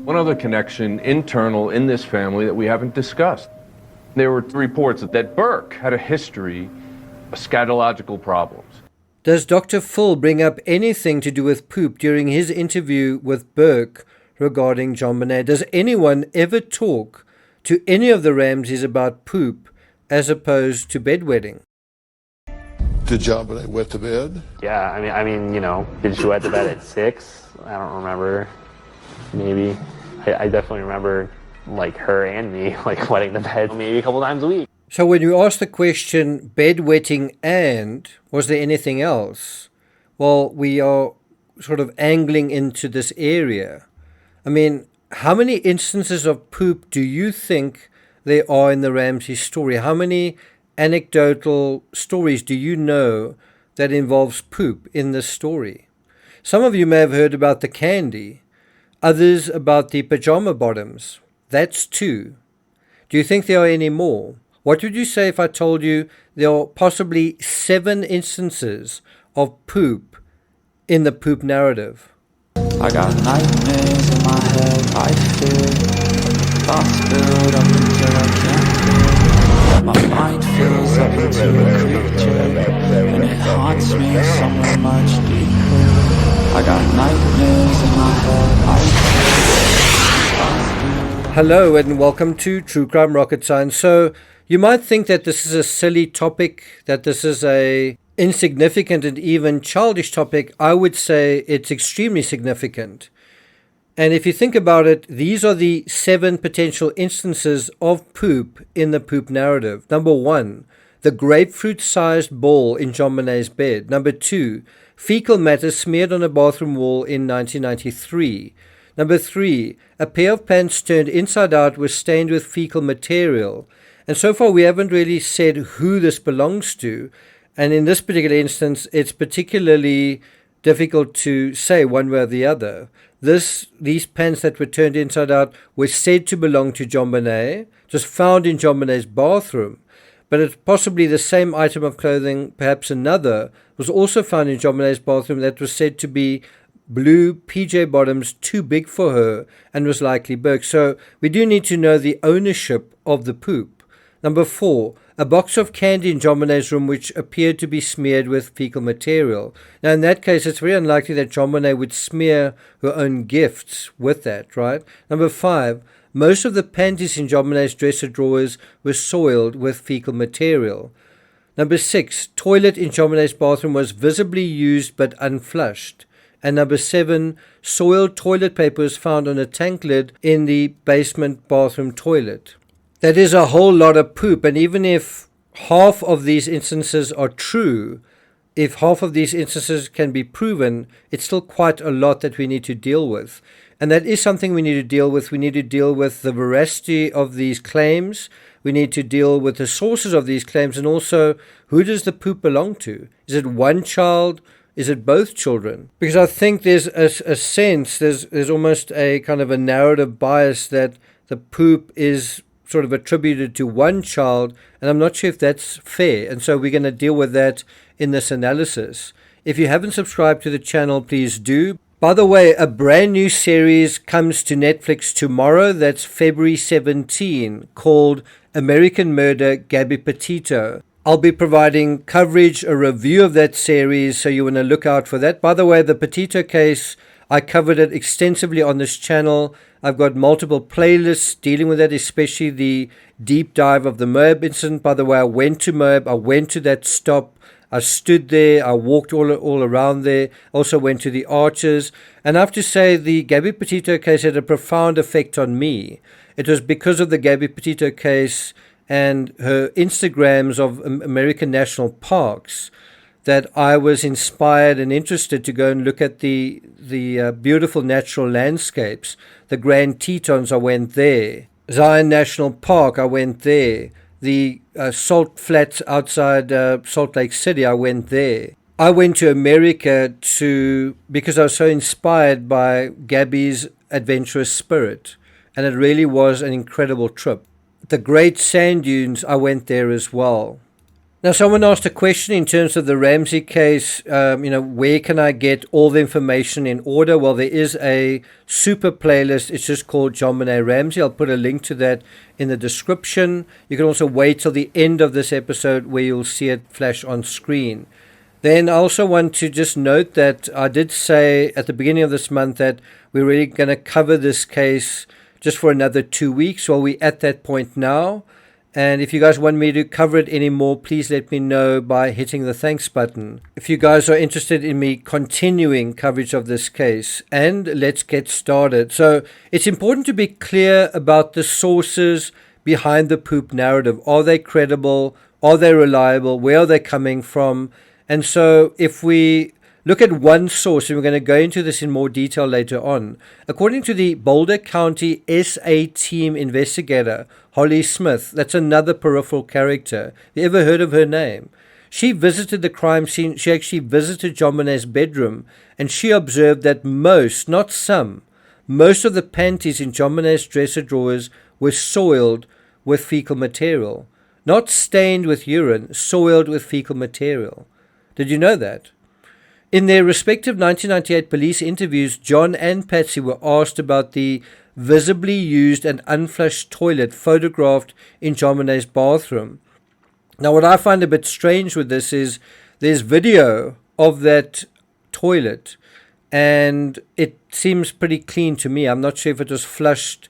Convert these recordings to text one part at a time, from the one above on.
One other connection internal in this family that we haven't discussed. There were reports that Burke had a history of scatological problems. Does Dr. Phil bring up anything to do with poop during his interview with Burke regarding JonBenet? Does anyone ever talk to any of the Ramseys about poop as opposed to bedwetting? Did JonBenet wet the bed? Yeah, I mean, did she wet the bed at 6? I don't remember. Maybe. I definitely remember, her and me, wetting the bed maybe a couple times a week. So when you ask the question, bedwetting and, was there anything else? Well, we are sort of angling into this area. I mean, how many instances of poop do you think there are in the Ramsey story? How many anecdotal stories do you know that involves poop in this story? Some of you may have heard about the candy, others about the pajama bottoms. That's 2. Do you think there are any more? What would you say if I told you there are possibly 7 instances of poop in the poop narrative? I got nightmares in my head, I fear thoughts build up until I can't feel. My mind fills up into a creature, and it haunts me somewhere much deeper. I got nightmares in my head, I fear. Hello and welcome to True Crime Rocket Science. So you might think that this is a silly topic, that this is a insignificant and even childish topic. I would say it's extremely significant. And if you think about it, these are the 7 potential instances of poop in the poop narrative. Number 1, the grapefruit-sized ball in JonBenet's bed. Number 2, fecal matter smeared on a bathroom wall in 1993. Number 3, a pair of pants turned inside out was stained with fecal material. And so far we haven't really said who this belongs to. And in this particular instance, it's particularly difficult to say one way or the other. These pants that were turned inside out were said to belong to JonBenet, just found in JonBenet's bathroom. But it's possibly the same item of clothing, perhaps another, was also found in JonBenet's bathroom that was said to be blue PJ bottoms too big for her and was likely Burke. So we do need to know the ownership of the poop. Number 4, a box of candy in JonBenet's room which appeared to be smeared with fecal material. Now in that case, it's very unlikely that JonBenet would smear her own gifts with that, right? Number 5, most of the panties in JonBenet's dresser drawers were soiled with fecal material. Number 6, toilet in JonBenet's bathroom was visibly used but unflushed. And number 7, soiled toilet paper was found on a tank lid in the basement bathroom toilet. That is a whole lot of poop, and even if half of these instances are true, if half of these instances can be proven, it's still quite a lot that we need to deal with. And that is something we need to deal with. We need to deal with the veracity of these claims. We need to deal with the sources of these claims, and also, who does the poop belong to? Is it one child? Is it both children? Because I think there's a sense, there's almost a kind of a narrative bias that the poop is sort of attributed to one child, and I'm not sure if that's fair. And so we're going to deal with that in this analysis. If you haven't subscribed to the channel, please do. By the way, a brand new series comes to Netflix tomorrow. That's February 17, called American Murder, Gabby Petito. I'll be providing coverage, a review of that series, so you want to look out for that. By the way, the Petito case, I covered it extensively on this channel. I've got multiple playlists dealing with that, especially the deep dive of the Moab incident. By the way, I went to Moab. I went to that stop. I stood there. I walked all around there. Also went to the Arches. And I have to say, the Gabby Petito case had a profound effect on me. It was because of the Gabby Petito case and her Instagrams of American national parks that I was inspired and interested to go and look at the beautiful natural landscapes. The Grand Tetons, I went there. Zion National Park, I went there. The salt flats outside Salt Lake City, I went there. I went to America because I was so inspired by Gabby's adventurous spirit, and it really was an incredible trip. The Great Sand Dunes, I went there as well. Now, someone asked a question in terms of the Ramsey case, where can I get all the information in order? Well, there is a super playlist. It's just called JonBenet Ramsey. I'll put a link to that in the description. You can also wait till the end of this episode where you'll see it flash on screen. Then I also want to just note that I did say at the beginning of this month that we're really going to cover this case just for another 2 weeks. Well, we're at that point now. And if you guys want me to cover it anymore, please let me know by hitting the thanks button. If you guys are interested in me continuing coverage of this case, and let's get started. So it's important to be clear about the sources behind the poop narrative. Are they credible? Are they reliable? Where are they coming from? And so if we look at one source, and we're going to go into this in more detail later on. According to the Boulder County SA team investigator, Holly Smith, that's another peripheral character. Have you ever heard of her name? She visited the crime scene. She actually visited JonBenet's bedroom, and she observed that most, not some, most of the panties in JonBenet's dresser drawers were soiled with fecal material. Not stained with urine, soiled with fecal material. Did you know that? In their respective 1998 police interviews, John and Patsy were asked about the visibly used and unflushed toilet photographed in JonBenet's bathroom. Now, what I find a bit strange with this is there's video of that toilet, and it seems pretty clean to me. I'm not sure if it was flushed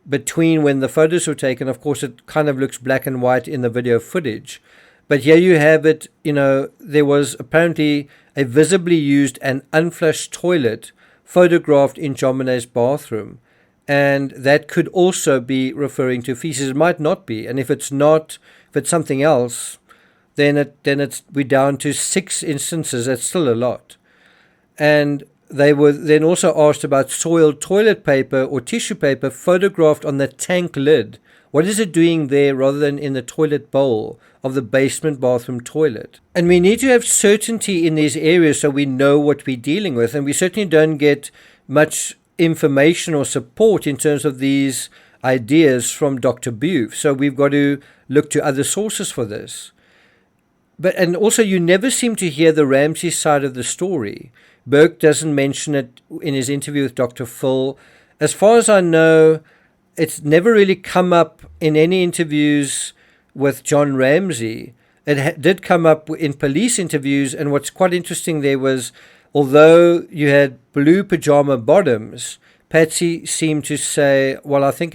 between when the photos were taken. Of course, it kind of looks black and white in the video footage. But here you have it, there was apparently a visibly used and unflushed toilet photographed in JonBenet's bathroom. And that could also be referring to feces. It might not be. And if it's not, if it's something else, then we're down to 6 instances. That's still a lot. And they were then also asked about soiled toilet paper or tissue paper photographed on the tank lid. What is it doing there rather than in the toilet bowl of the basement bathroom toilet? And we need to have certainty in these areas so we know what we're dealing with. And we certainly don't get much information or support in terms of these ideas from Dr. Booth. So we've got to look to other sources for this. And also, you never seem to hear the Ramsey side of the story. Burke doesn't mention it in his interview with Dr. Phil. As far as I know, it's never really come up in any interviews with John Ramsey. It did come up in police interviews, and what's quite interesting there was, although you had blue pajama bottoms, Patsy seemed to say, well, I think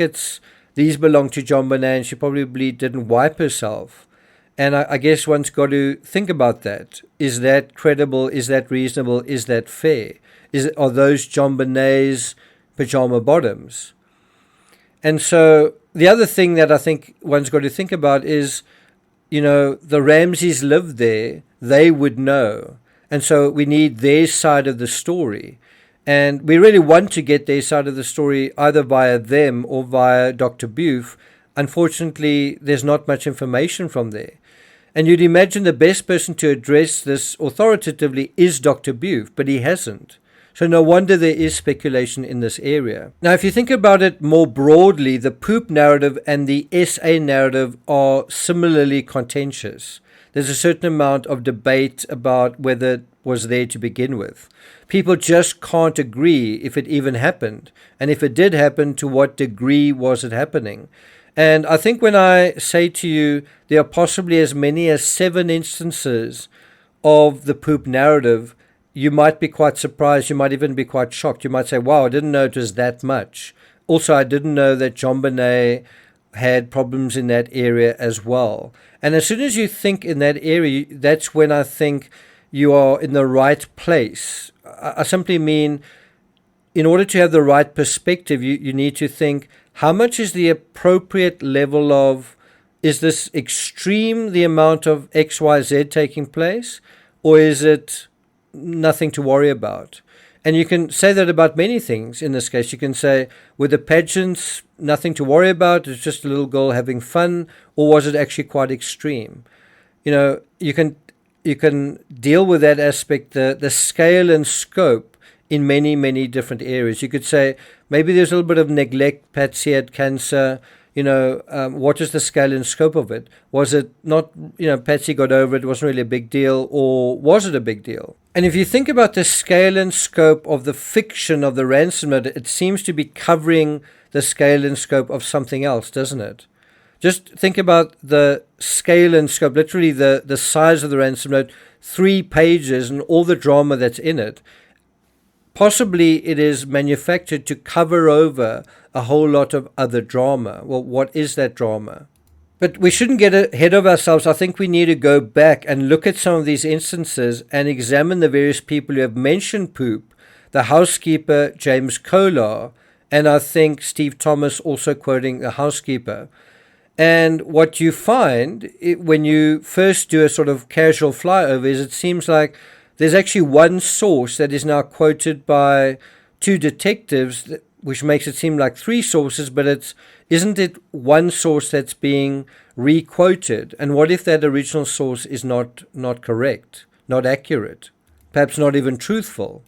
these belong to JonBenet, and she probably didn't wipe herself. And I guess one's got to think about that. Is that credible? Is that reasonable? Is that fair? Are those JonBenet's pajama bottoms? And so the other thing that I think one's got to think about is, the Ramseys lived there. They would know. And so we need their side of the story. And we really want to get their side of the story either via them or via Dr. Booth. Unfortunately, there's not much information from there. And you'd imagine the best person to address this authoritatively is Dr. Booth, but he hasn't. So no wonder there is speculation in this area. Now, if you think about it more broadly, the poop narrative and the SA narrative are similarly contentious. There's a certain amount of debate about whether it was there to begin with. People just can't agree if it even happened. And if it did happen, to what degree was it happening? And I think when I say to you there are possibly as many as 7 instances of the poop narrative, you might be quite surprised. You might even be quite shocked. You might say, wow, I didn't know it was that much. Also, I didn't know that JonBenet had problems in that area as well. And as soon as you think in that area, that's when I think you are in the right place. I simply mean, in order to have the right perspective, you need to think, how much is the appropriate level of, is this extreme, the amount of XYZ taking place, or is it nothing to worry about? And you can say that about many things in this case. You can say, were the pageants nothing to worry about? It's just a little girl having fun, or was it actually quite extreme? You can deal with that aspect, the scale and scope in many, many different areas. You could say maybe there's a little bit of neglect. Patsy had cancer. what is the scale and scope of it? Was it not, Patsy got over it, wasn't really a big deal, or was it a big deal? And if you think about the scale and scope of the fiction of the ransom note, it seems to be covering the scale and scope of something else, doesn't it? Just think about the scale and scope, literally the size of the ransom note, 3 pages and all the drama that's in it. Possibly it is manufactured to cover over a whole lot of other drama. Well, what is that drama? But we shouldn't get ahead of ourselves. I think we need to go back and look at some of these instances and examine the various people who have mentioned poop. The housekeeper, James Kolar, and I think Steve Thomas also quoting the housekeeper. And what you find when you first do a sort of casual flyover is it seems like there's actually one source that is now quoted by 2 detectives, which makes it seem like 3 sources, but isn't it one source that's being re-quoted? And what if that original source is not correct, not accurate, perhaps not even truthful?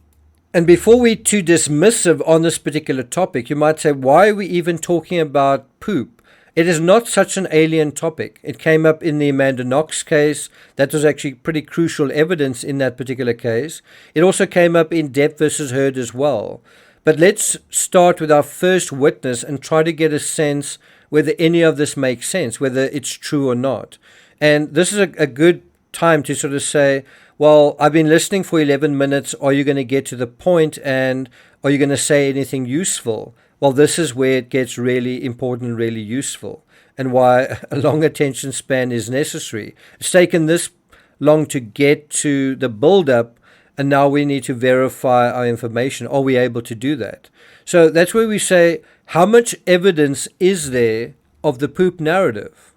And before we're too dismissive on this particular topic, you might say, why are we even talking about poop? It is not such an alien topic. It came up in the Amanda Knox case. That was actually pretty crucial evidence in that particular case. It also came up in Depp versus Heard as well. But let's start with our first witness and try to get a sense whether any of this makes sense, whether it's true or not. And this is a good time to sort of say, well, I've been listening for 11 minutes. Are you going to get to the point, and are you going to say anything useful? Well, this is where it gets really important and really useful, and why a long attention span is necessary. It's taken this long to get to the build-up, and now we need to verify our information. Are we able to do that? So that's where we say, how much evidence is there of the poop narrative?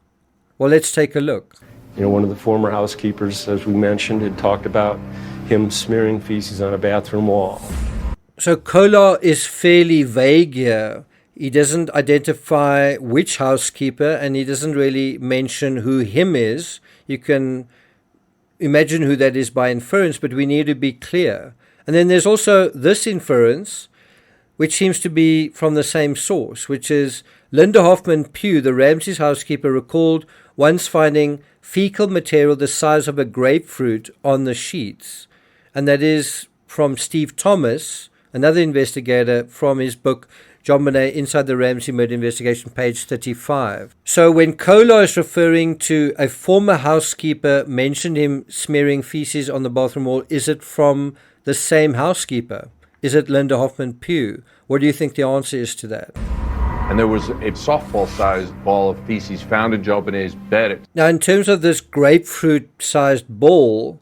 Well, let's take a look. One of the former housekeepers, as we mentioned, had talked about him smearing feces on a bathroom wall. So Kolar is fairly vague here. He doesn't identify which housekeeper, and he doesn't really mention who him is. You can imagine who that is by inference, but we need to be clear. And then there's also this inference, which seems to be from the same source, which is Linda Hoffman Pugh, the Ramsey's housekeeper, recalled once finding fecal material the size of a grapefruit on the sheets. And that is from Steve Thomas, another investigator, from his book JonBenet Inside the Ramsey Murder Investigation, page 35. So when Kolar is referring to a former housekeeper mentioned him smearing feces on the bathroom wall, is it from the same housekeeper? Is it Linda Hoffman Pugh? What do you think the answer is to that? And there was a softball-sized ball of feces found in JonBenet's bed. Now, in terms of this grapefruit-sized ball,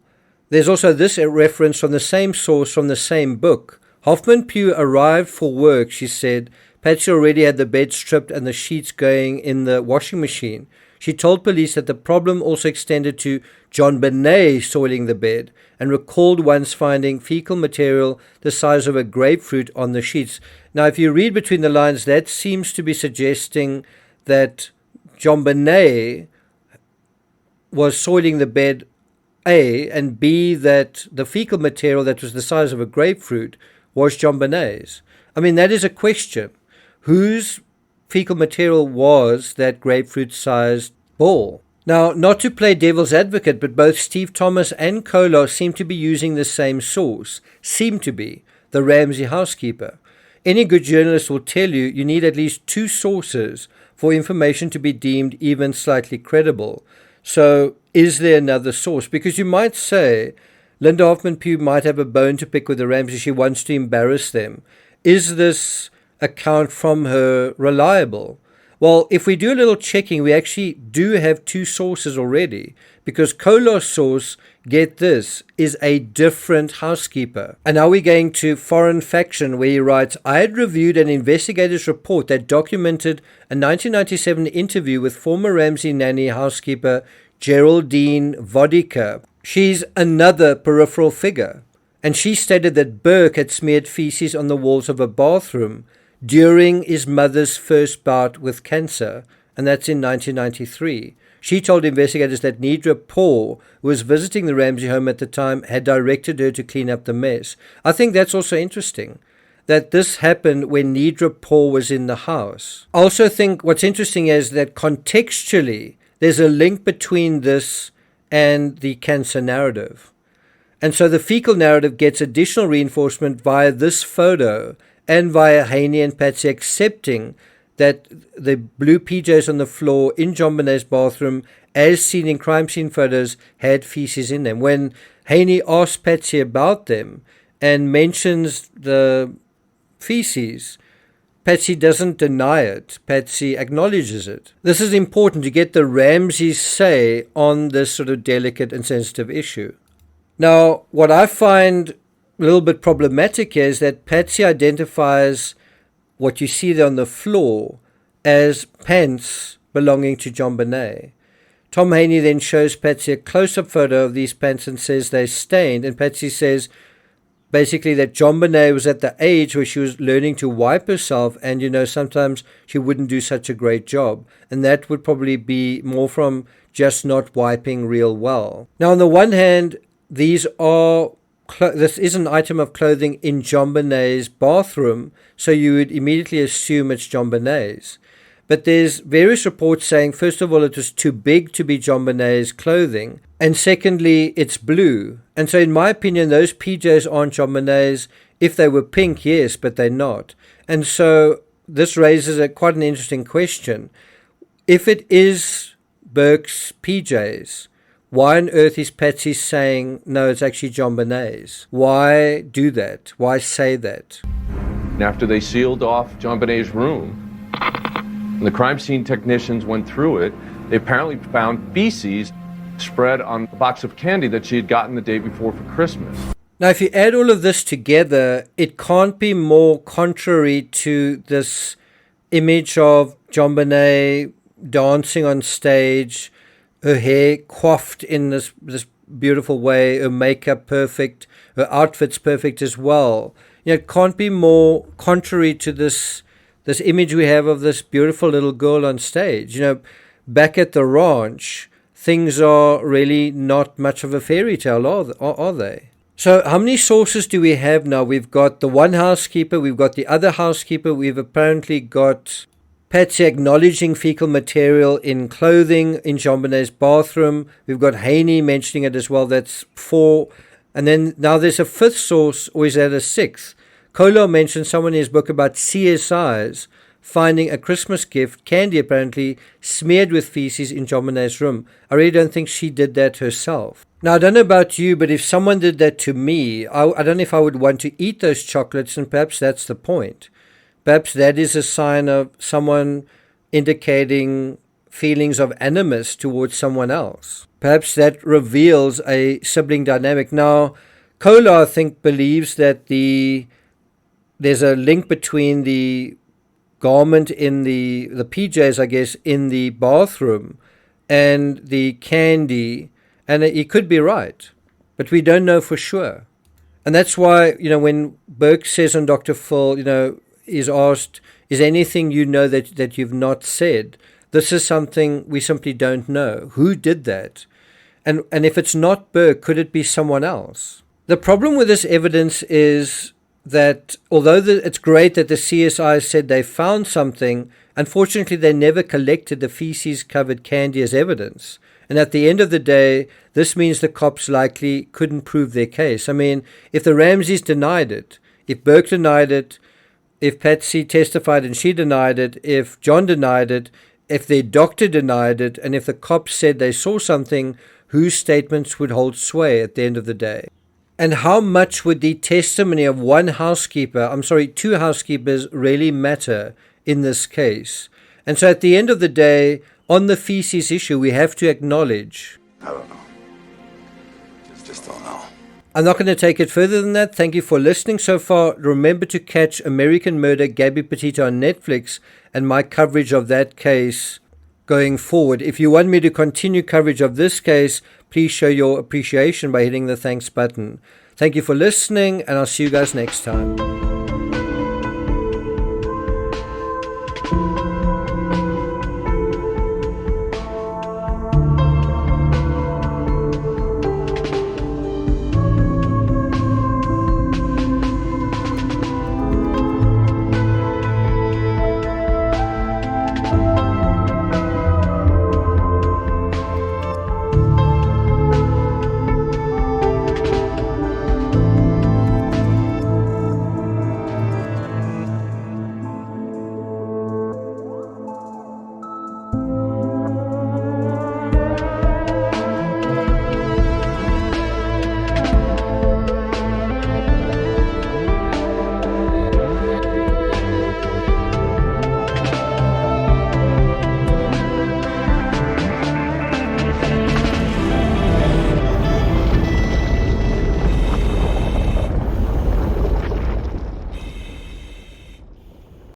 there's also this reference from the same source from the same book. Hoffman Pugh arrived for work, she said. Patsy already had the bed stripped and the sheets going in the washing machine. She told police that the problem also extended to JonBenet soiling the bed, and recalled once finding fecal material the size of a grapefruit on the sheets. Now, if you read between the lines, that seems to be suggesting that JonBenet was soiling the bed, A, and B, that the fecal material that was the size of a grapefruit was JonBenet's. I mean, that is a question. Whose fecal material was that grapefruit-sized ball? Now, not to play devil's advocate, but both Steve Thomas and Kolar seem to be using the same source. Seem to be. The Ramsey housekeeper. Any good journalist will tell you you need at least 2 sources for information to be deemed even slightly credible. So, is there another source? Because you might say Linda Hoffman Pugh might have a bone to pick with the Ramsey. She wants to embarrass them. Is this account from her reliable? Well, if we do a little checking, we actually do have 2 sources already, because Kolar's source, get this, is a different housekeeper. And now we're going to Foreign Faction, where he writes, I had reviewed an investigator's report that documented a 1997 interview with former Ramsey nanny housekeeper Geraldine Vodica. She's another peripheral figure, and she stated that Burke had smeared feces on the walls of a bathroom during his mother's first bout with cancer, and that's in 1993. She told investigators that Nidra Paul, who was visiting the Ramsey home at the time, had directed her to clean up the mess. I think that's also interesting. that this happened when Nidra Paul was in the house. I also think what's interesting is that contextually, there's a link between this and the cancer narrative. And so the fecal narrative gets additional reinforcement via this photo and via Haney and Patsy accepting that the blue PJs on the floor in JonBenet's bathroom, as seen in crime scene photos, had feces in them. When Haney asks Patsy about them and mentions the feces, Patsy doesn't deny it. Patsy acknowledges it. This is important to get the Ramsey's say on this sort of delicate and sensitive issue. Now, what I find a little bit problematic is that Patsy identifies what you see there on the floor as pants belonging to JonBenet. Tom Haney then shows Patsy a close-up photo of these pants and says they're stained, and Patsy says basically that JonBenet was at the age where she was learning to wipe herself, and sometimes she wouldn't do such a great job, and that would probably be more from just not wiping real well. Now, on the one hand, this is an item of clothing in JonBenet's bathroom, so you would immediately assume it's JonBenet's. But there's various reports saying, first of all, it was too big to be JonBenet's clothing, and secondly, it's blue. And so in my opinion, those PJs aren't JonBenet's. If they were pink, yes, but they're not. And so this raises quite an interesting question. If it is Burke's PJs, why on earth is Patsy saying, no, it's actually JonBenet's? Why do that? Why say that? And after they sealed off JonBenet's room, and the crime scene technicians went through it, they apparently found feces spread on a box of candy that she had gotten the day before for Christmas. Now, if you add all of this together, it can't be more contrary to this image of JonBenet dancing on stage, her hair coiffed in this beautiful way, her makeup perfect, her outfit's perfect as well. It can't be more contrary to this image we have of this beautiful little girl on stage. Back at the ranch, things are really not much of a fairy tale, are they? So how many sources do we have now? We've got the one housekeeper, we've got the other housekeeper, we've apparently got Patsy acknowledging fecal material in clothing in JonBenet's bathroom. We've got Haney mentioning it as well. That's 4. And then now there's a 5th source, or is that a 6th? Kolar mentioned someone in his book about CSIs finding a Christmas gift, candy apparently, smeared with feces in JonBenet's room. I really don't think she did that herself. Now, I don't know about you, but if someone did that to me, I don't know if I would want to eat those chocolates, and perhaps that's the point. Perhaps that is a sign of someone indicating feelings of animus towards someone else. Perhaps that reveals a sibling dynamic. Now, Kolar, I think, believes that there's a link between the garment in the PJs, I guess, in the bathroom and the candy, and he could be right, but we don't know for sure. And that's why, when Burke says on Dr. Phil, is asked, is anything that you've not said? This is something we simply don't know. Who did that? And if it's not Burke, could it be someone else? The problem with this evidence is that although it's great that the CSI said they found something, unfortunately they never collected the feces-covered candy as evidence. And at the end of the day, this means the cops likely couldn't prove their case. I mean, if the Ramseys denied it, if Burke denied it, if Patsy testified and she denied it, if John denied it, if their doctor denied it, and if the cops said they saw something, whose statements would hold sway at the end of the day? And how much would the testimony of two housekeepers really matter in this case? And so at the end of the day, on the feces issue, we have to acknowledge. I don't know. Just don't know. I'm not going to take it further than that. Thank you for listening so far. Remember to catch American Murder, Gabby Petito on Netflix and my coverage of that case going forward. If you want me to continue coverage of this case, please show your appreciation by hitting the thanks button. Thank you for listening, and I'll see you guys next time.